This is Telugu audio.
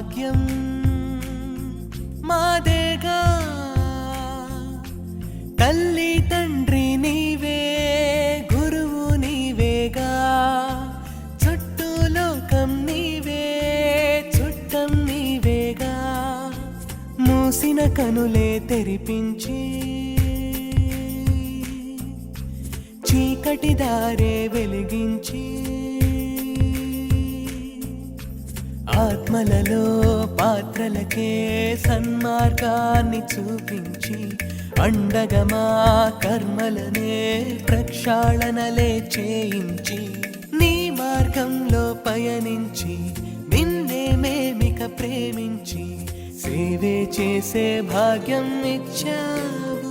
భాగ్యం మాదేగా. తల్లి తండ్రి నీవే, గురువు నీవేగా. చుట్టూ లోకం నీవే, చుట్టం నీవేగా. మూసిన కనులే తెరిపించి చీకటి దారే వెలిగించి ఆత్మలలో పాత్రలకే సన్మార్గాన్ని చూపించి అండగా మా కర్మలనే ప్రక్షాళనలే చేయించి నీ మార్గంలో పయనించి నిన్నే మేమిక ప్రేమించి సేవే చేసే భాగ్యం ఇచ్చావు.